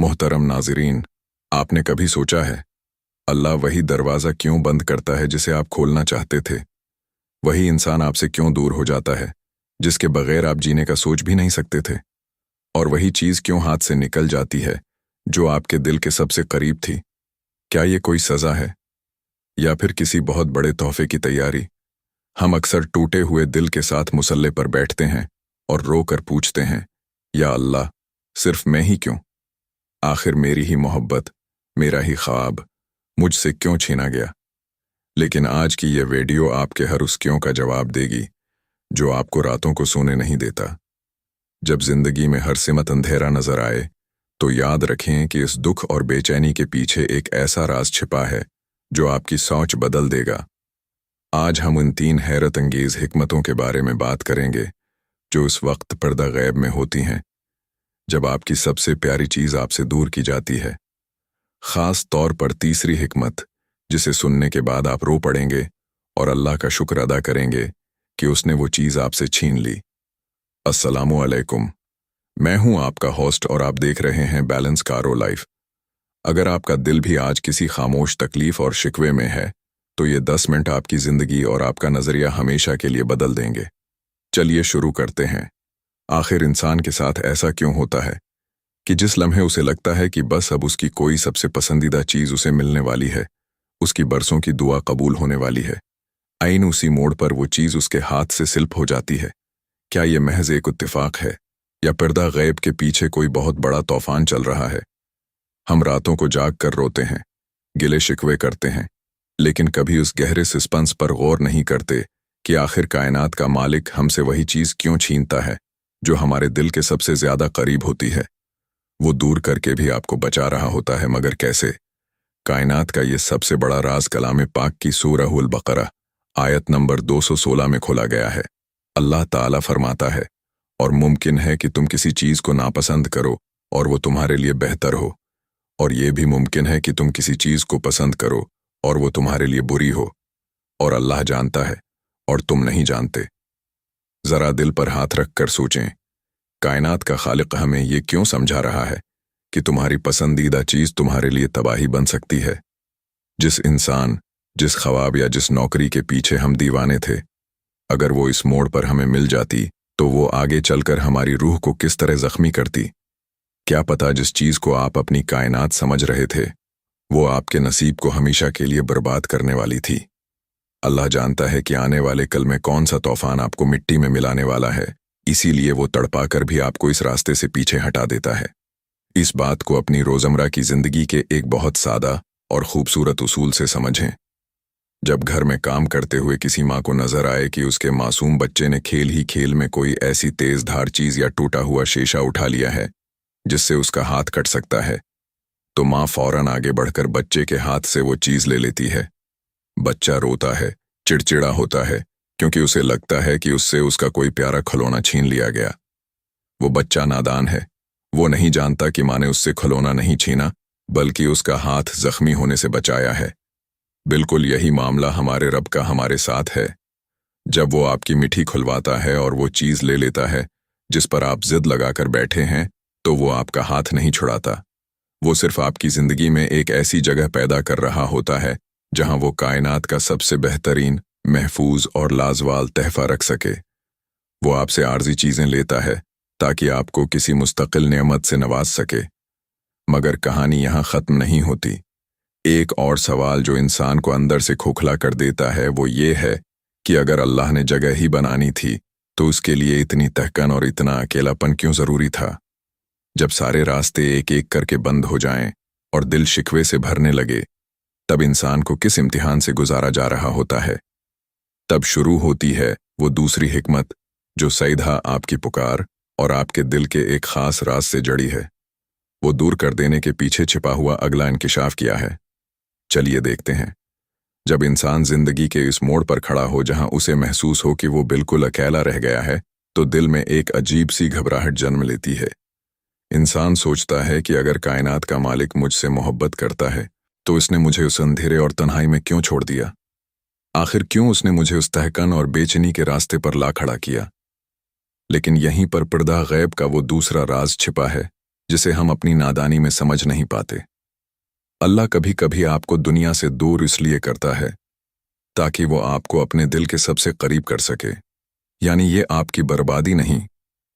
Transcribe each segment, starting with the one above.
मोहतरम नाज़रीन, आपने कभी सोचा है अल्लाह वही दरवाज़ा क्यों बंद करता है जिसे आप खोलना चाहते थे? वही इंसान आपसे क्यों दूर हो जाता है जिसके बगैर आप जीने का सोच भी नहीं सकते थे? और वही चीज़ क्यों हाथ से निकल जाती है जो आपके दिल के सबसे करीब थी? क्या ये कोई सज़ा है या फिर किसी बहुत बड़े तोहफे की तैयारी? हम अक्सर टूटे हुए दिल के साथ मुसल्ले पर बैठते हैं और रो कर पूछते हैं, या अल्लाह, सिर्फ मैं ही क्यों? आखिर मेरी ही मोहब्बत, मेरा ही ख्वाब मुझसे क्यों छीना गया? लेकिन आज की ये वीडियो आपके हर उस क्यों का जवाब देगी जो आपको रातों को सोने नहीं देता। जब जिंदगी में हर सिमत अंधेरा नजर आए तो याद रखें कि इस दुख और बेचैनी के पीछे एक ऐसा राज छिपा है जो आपकी सोच बदल देगा। आज हम उन 3 हैरत अंगेज हिकमतों के बारे में बात करेंगे जो उस वक्त पर्दा गैब में होती हैं जब आपकी सबसे प्यारी चीज़ आपसे दूर की जाती है। ख़ास तौर पर तीसरी हिकमत जिसे सुनने के बाद आप रो पड़ेंगे और अल्लाह का शुक्र अदा करेंगे कि उसने वो चीज़ आपसे छीन ली। अस्सलामु अलैकुम, मैं हूं आपका होस्ट और आप देख रहे हैं बैलेंस कारो लाइफ। अगर आपका दिल भी आज किसी खामोश तकलीफ और शिकवे में है तो ये 10 मिनट आपकी ज़िंदगी और आपका नज़रिया हमेशा के लिए बदल देंगे। चलिए शुरू करते हैं। आखिर इंसान के साथ ऐसा क्यों होता है कि जिस लम्हे उसे लगता है कि बस अब उसकी कोई सबसे पसंदीदा चीज़ उसे मिलने वाली है, उसकी बरसों की दुआ कबूल होने वाली है, आईन उसी मोड़ पर वो चीज़ उसके हाथ से स्लिप हो जाती है? क्या ये महज एक इत्तेफाक है या पर्दा गैब के पीछे कोई बहुत बड़ा तूफान चल रहा है? हम रातों को जाग कर रोते हैं, गिले शिकवे करते हैं, लेकिन कभी उस गहरे सस्पेंस पर गौर नहीं करते कि आखिर कायनात का मालिक हमसे वही चीज़ क्यों छीनता है जो हमारे दिल के सबसे ज़्यादा करीब होती है। वो दूर करके भी आपको बचा रहा होता है, मगर कैसे? कायनात का ये सबसे बड़ा राज कलाम पाक की सूरह अल बकरा आयत नंबर 216 में खोला गया है। अल्लाह ताला फरमाता है, और मुमकिन है कि तुम किसी चीज़ को नापसंद करो और वो तुम्हारे लिए बेहतर हो, और ये भी मुमकिन है कि तुम किसी चीज़ को पसंद करो और वो तुम्हारे लिए बुरी हो, और अल्लाह जानता है और तुम नहीं जानते। ज़रा दिल पर हाथ रख कर सोचें, कायनात का खालिक हमें ये क्यों समझा रहा है कि तुम्हारी पसंदीदा चीज़ तुम्हारे लिए तबाही बन सकती है? जिस इंसान, जिस ख्वाब या जिस नौकरी के पीछे हम दीवाने थे, अगर वो इस मोड़ पर हमें मिल जाती तो वो आगे चलकर हमारी रूह को किस तरह ज़ख्मी करती? क्या पता जिस चीज़ को आप अपनी कायनात समझ रहे थे वो आपके नसीब को हमेशा के लिए बर्बाद करने वाली थी। अल्लाह जानता है कि आने वाले कल में कौन सा तूफान आपको मिट्टी में मिलाने वाला है, इसीलिए वो तड़पा कर भी आपको इस रास्ते से पीछे हटा देता है। इस बात को अपनी रोज़मर्रा की ज़िंदगी के एक बहुत सादा और खूबसूरत उसूल से समझें। जब घर में काम करते हुए किसी माँ को नज़र आए कि उसके मासूम बच्चे ने खेल ही खेल में कोई ऐसी तेज़ धार चीज़ या टूटा हुआ शीशा उठा लिया है जिससे उसका हाथ कट सकता है, तो माँ फौरन आगे बढ़कर बच्चे के हाथ से वो चीज़ ले लेती है। बच्चा रोता है, चिड़चिड़ा होता है, क्योंकि उसे लगता है कि उससे उसका कोई प्यारा खिलौना छीन लिया गया। वो बच्चा नादान है, वो नहीं जानता कि माँ ने उससे खिलौना नहीं छीना बल्कि उसका हाथ जख्मी होने से बचाया है। बिल्कुल यही मामला हमारे रब का हमारे साथ है। जब वो आपकी मिठी खुलवाता है और वो चीज़ ले लेता है जिस पर आप जिद लगाकर बैठे हैं, तो वो आपका हाथ नहीं छुड़ाता। वो सिर्फ आपकी ज़िंदगी में एक ऐसी जगह पैदा कर रहा होता है जहां वो कायनात का सबसे बेहतरीन, महफूज और लाजवाल तहफ़ा रख सके। वो आपसे आर्जी चीज़ें लेता है ताकि आपको किसी मुस्तकिल नेमत से नवाज सके। मगर कहानी यहाँ ख़त्म नहीं होती। एक और सवाल जो इंसान को अंदर से खोखला कर देता है वो ये है कि अगर अल्लाह ने जगह ही बनानी थी तो उसके लिए इतनी तहकन और इतना अकेलापन क्यों ज़रूरी था? जब सारे रास्ते एक एक करके बंद हो जाएं और दिल शिकवे से भरने लगे, तब इंसान को किस इम्तिहान से गुजारा जा रहा होता है? तब शुरू होती है वो दूसरी हिकमत जो सीधा आपकी पुकार और आपके दिल के एक ख़ास राज से जड़ी है। वो दूर कर देने के पीछे छिपा हुआ अगला इंकिशाफ किया है। चलिए देखते हैं। जब इंसान ज़िंदगी के इस मोड़ पर खड़ा हो जहां उसे महसूस हो कि वो बिल्कुल अकेला रह गया है, तो दिल में एक अजीब सी घबराहट जन्म लेती है। इंसान सोचता है कि अगर कायनात का मालिक मुझसे मोहब्बत करता है तो उसने मुझे उस अंधेरे और तन्हाई में क्यों छोड़ दिया? आखिर क्यों उसने मुझे उस तहकन और बेचैनी के रास्ते पर ला खड़ा किया? लेकिन यहीं पर पर्दा गैब का वो दूसरा राज छिपा है जिसे हम अपनी नादानी में समझ नहीं पाते। अल्लाह कभी कभी आपको दुनिया से दूर इसलिए करता है ताकि वो आपको अपने दिल के सबसे करीब कर सके। यानी ये आपकी बर्बादी नहीं,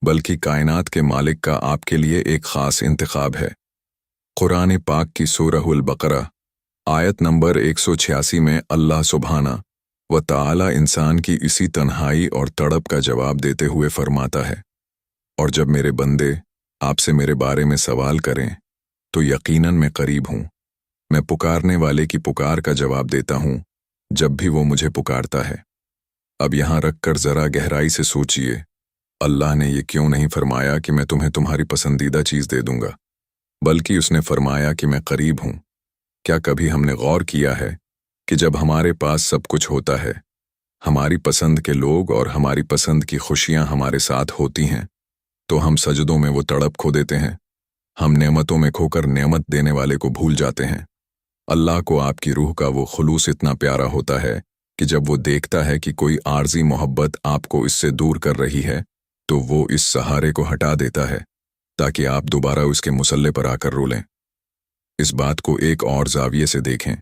बल्कि कायनात के मालिक का आपके लिए एक खास इंतखाब है। कुरान पाक की सूरह अल बकरा आयत नंबर 186 में अल्लाह सुब्हाना व तआला इंसान की इसी तन्हाई और तड़प का जवाब देते हुए फरमाता है, और जब मेरे बंदे आपसे मेरे बारे में सवाल करें तो यकीनन मैं करीब हूँ, मैं पुकारने वाले की पुकार का जवाब देता हूँ जब भी वो मुझे पुकारता है। अब यहाँ रखकर ज़रा गहराई से सोचिए, अल्लाह ने ये क्यों नहीं फरमाया कि मैं तुम्हें तुम्हारी पसंदीदा चीज़ दे दूंगा, बल्कि उसने फरमाया कि मैं करीब हूँ। क्या कभी हमने गौर किया है कि जब हमारे पास सब कुछ होता है, हमारी पसंद के लोग और हमारी पसंद की खुशियाँ हमारे साथ होती हैं, तो हम सजदों में वो तड़प खो देते हैं, हम नेमतों में खोकर नेमत देने वाले को भूल जाते हैं। अल्लाह को आपकी रूह का वो खुलूस इतना प्यारा होता है कि जब वो देखता है कि कोई आर्जी मोहब्बत आपको इससे दूर कर रही है, तो वो इस सहारे को हटा देता है ताकि आप दोबारा उसके मुसल्ले पर आकर रोलें। इस बात को एक और जाविये से देखें।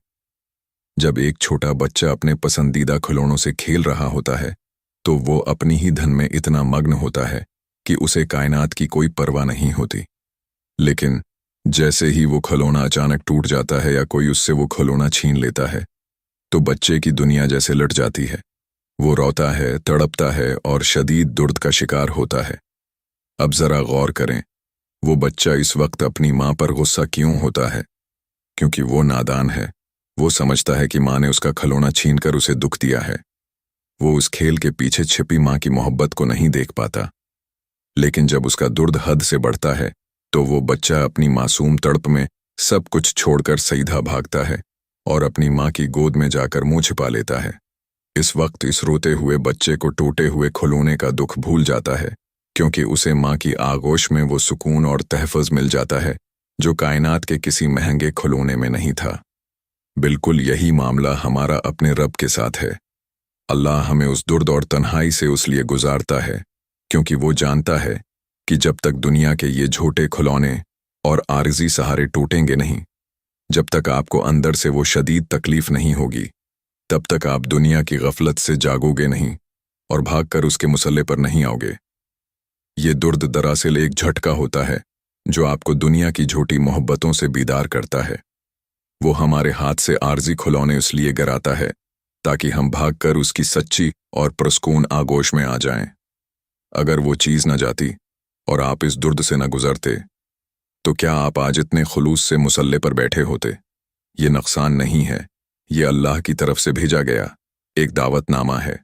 जब एक छोटा बच्चा अपने पसंदीदा खिलौनों से खेल रहा होता है, तो वो अपनी ही धन में इतना मग्न होता है कि उसे कायनात की कोई परवाह नहीं होती। लेकिन जैसे ही वो खिलौना अचानक टूट जाता है या कोई उससे वो खिलौना छीन लेता है, तो बच्चे की दुनिया जैसे लट जाती है। वो रोता है, तड़पता है और शदीद दर्द का शिकार होता है। अब जरा गौर करें, वो बच्चा इस वक्त अपनी माँ पर गुस्सा क्यों होता है? क्योंकि वो नादान है। वो समझता है कि माँ ने उसका खिलौना छीनकर उसे दुख दिया है। वो उस खेल के पीछे छिपी माँ की मोहब्बत को नहीं देख पाता। लेकिन जब उसका दर्द हद से बढ़ता है, तो वो बच्चा अपनी मासूम तड़प में सब कुछ छोड़कर सीधा भागता है और अपनी माँ की गोद में जाकर मुंह छिपा लेता है। इस वक्त इस रोते हुए बच्चे को टूटे हुए खिलौने का दुख भूल जाता है, क्योंकि उसे माँ की आगोश में वो सुकून और तहफ़्फ़ुज़ मिल जाता है जो कायनात के किसी महंगे खिलौने में नहीं था। बिल्कुल यही मामला हमारा अपने रब के साथ है। अल्लाह हमें उस दर्द और तन्हाई से उसलिए गुजारता है क्योंकि वो जानता है कि जब तक दुनिया के ये झूठे खिलौने और आर्जी सहारे टूटेंगे नहीं, जब तक आपको अंदर से वो शदीद तकलीफ नहीं होगी, तब तक आप दुनिया की गफलत से जागोगे नहीं और भागकर उसके मुसल्ले पर नहीं आओगे। ये दर्द दरअसल एक झटका होता है जो आपको दुनिया की झूठी मोहब्बतों से बीदार करता है। वो हमारे हाथ से आर्जी खिलौने इसलिए गिराता है ताकि हम भागकर उसकी सच्ची और पुरस्कून आगोश में आ जाएं। अगर वो चीज़ न जाती और आप इस दर्द से न गुजरते, तो क्या आप आज इतने खुलूस से मुसल्ले पर बैठे होते? ये नुकसान नहीं है, ये अल्लाह की तरफ से भेजा गया एक दावतनामा है।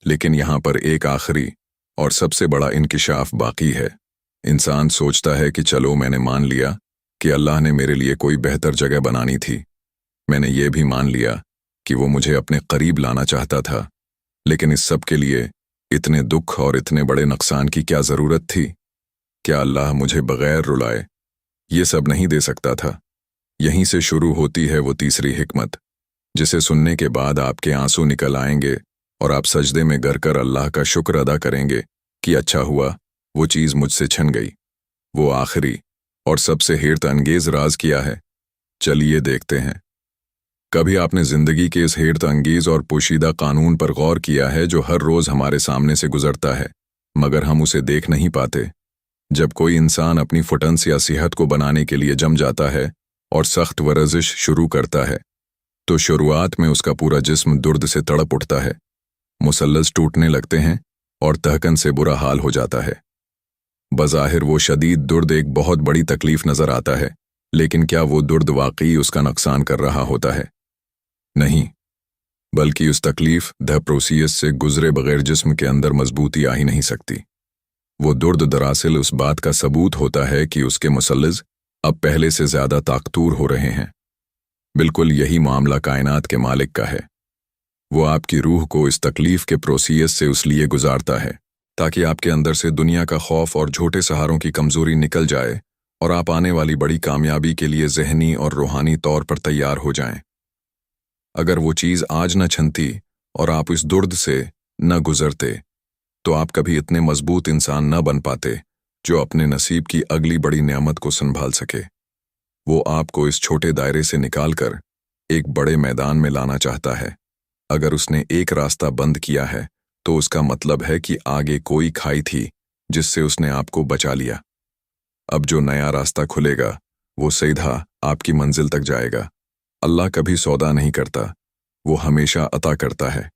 लेकिन यहाँ पर एक आखिरी और सबसे बड़ा इंकिशाफ बाकी है। इंसान सोचता है कि चलो मैंने मान लिया कि अल्लाह ने मेरे लिए कोई बेहतर जगह बनानी थी, मैंने ये भी मान लिया कि वो मुझे अपने करीब लाना चाहता था, लेकिन इस सब के लिए इतने दुख और इतने बड़े नुकसान की क्या ज़रूरत थी? क्या अल्लाह मुझे बग़ैर रुलाए ये सब नहीं दे सकता था? यहीं से शुरू होती है वो तीसरी हिकमत, जिसे सुनने के बाद आपके आंसू निकल आएंगे और आप सजदे में गिर कर अल्लाह का शुक्र अदा करेंगे कि अच्छा हुआ वो चीज़ मुझसे छिन गई। वो आखिरी और सबसे हैरत अंगेज़ राज किया है, चलिए देखते हैं। कभी आपने ज़िंदगी के इस हैरत अंगेज़ और पोशीदा कानून पर गौर किया है जो हर रोज़ हमारे सामने से गुजरता है, मगर हम उसे देख नहीं पाते? जब कोई इंसान अपनी फुटंस या सेहत को बनाने के लिए जम जाता है और सख्त वर्जिश शुरू करता है, तो शुरुआत में उसका पूरा जिस्म दर्द से तड़प उठता है, मुसल्लस टूटने लगते हैं और तहकन से बुरा हाल हो जाता है। बज़ाहिर वो शदीद दर्द एक बहुत बड़ी तकलीफ नज़र आता है, लेकिन क्या वो दर्द वाकई उसका नुकसान कर रहा होता है? नहीं, बल्कि उस तकलीफ द प्रोसीस से गुजरे बगैर जिस्म के अंदर मजबूती आ ही नहीं सकती। वो दर्द दरअसल उस बात का सबूत होता है कि उसके मुसल्लस अब पहले से ज़्यादा ताकतूर हो रहे हैं। बिल्कुल यही मामला कायनात के मालिक का है। वो आपकी रूह को इस तकलीफ के प्रोसीस से उसलिए गुजारता है ताकि आपके अंदर से दुनिया का खौफ और झूठे सहारों की कमज़ोरी निकल जाए और आप आने वाली बड़ी कामयाबी के लिए ज़हनी और रूहानी तौर पर तैयार हो जाएं। अगर वो चीज़ आज न छनती और आप इस दर्द से न गुजरते, तो आप कभी इतने मजबूत इंसान न बन पाते जो अपने नसीब की अगली बड़ी नेमत को संभाल सके। वो आपको इस छोटे दायरे से निकालकर एक बड़े मैदान में लाना चाहता है। अगर उसने एक रास्ता बंद किया है तो उसका मतलब है कि आगे कोई खाई थी जिससे उसने आपको बचा लिया। अब जो नया रास्ता खुलेगा वो सीधा आपकी मंजिल तक जाएगा। अल्लाह कभी सौदा नहीं करता, वो हमेशा अता करता है।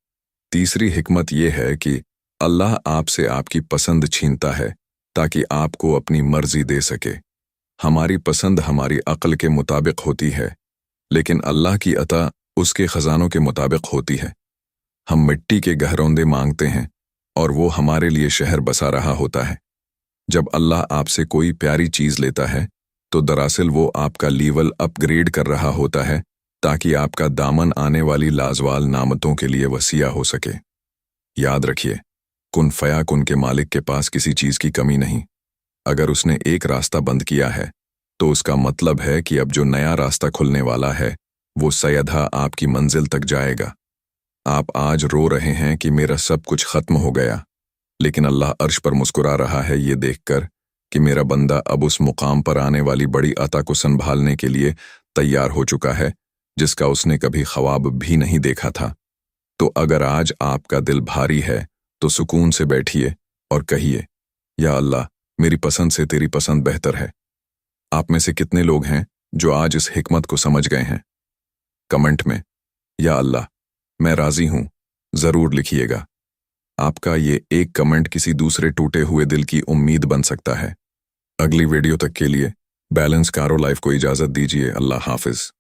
तीसरी हिकमत यह है कि अल्लाह आपसे आपकी पसंद छीनता है ताकि आपको अपनी मर्जी दे सके। हमारी पसंद हमारी अक्ल के मुताबिक होती है, लेकिन अल्लाह की अता उसके खजानों के मुताबिक होती है। हम मिट्टी के गहरौंदे मांगते हैं और वो हमारे लिए शहर बसा रहा होता है। जब अल्लाह आपसे कोई प्यारी चीज लेता है तो दरअसल वो आपका लीवल अपग्रेड कर रहा होता है ताकि आपका दामन आने वाली लाजवाल नामतों के लिए वसीया हो सके। याद रखिए, कुन फयाकुन के मालिक के पास किसी चीज की कमी नहीं। अगर उसने एक रास्ता बंद किया है तो उसका मतलब है कि अब जो नया रास्ता खुलने वाला है वो सयधा आपकी मंजिल तक जाएगा। आप आज रो रहे हैं कि मेरा सब कुछ खत्म हो गया, लेकिन अल्लाह अर्श पर मुस्कुरा रहा है ये देखकर कि मेरा बंदा अब उस मुकाम पर आने वाली बड़ी अता को संभालने के लिए तैयार हो चुका है जिसका उसने कभी ख्वाब भी नहीं देखा था। तो अगर आज आपका दिल भारी है तो सुकून से बैठिए और कहिए, या अल्लाह, मेरी पसंद से तेरी पसंद बेहतर है। आप में से कितने लोग हैं जो आज इस हिकमत को समझ गए हैं? कमेंट में या अल्लाह मैं राजी हूं जरूर लिखिएगा। आपका ये एक कमेंट किसी दूसरे टूटे हुए दिल की उम्मीद बन सकता है। अगली वीडियो तक के लिए बैलेंस कारो लाइफ को इजाजत दीजिए। अल्लाह हाफिज।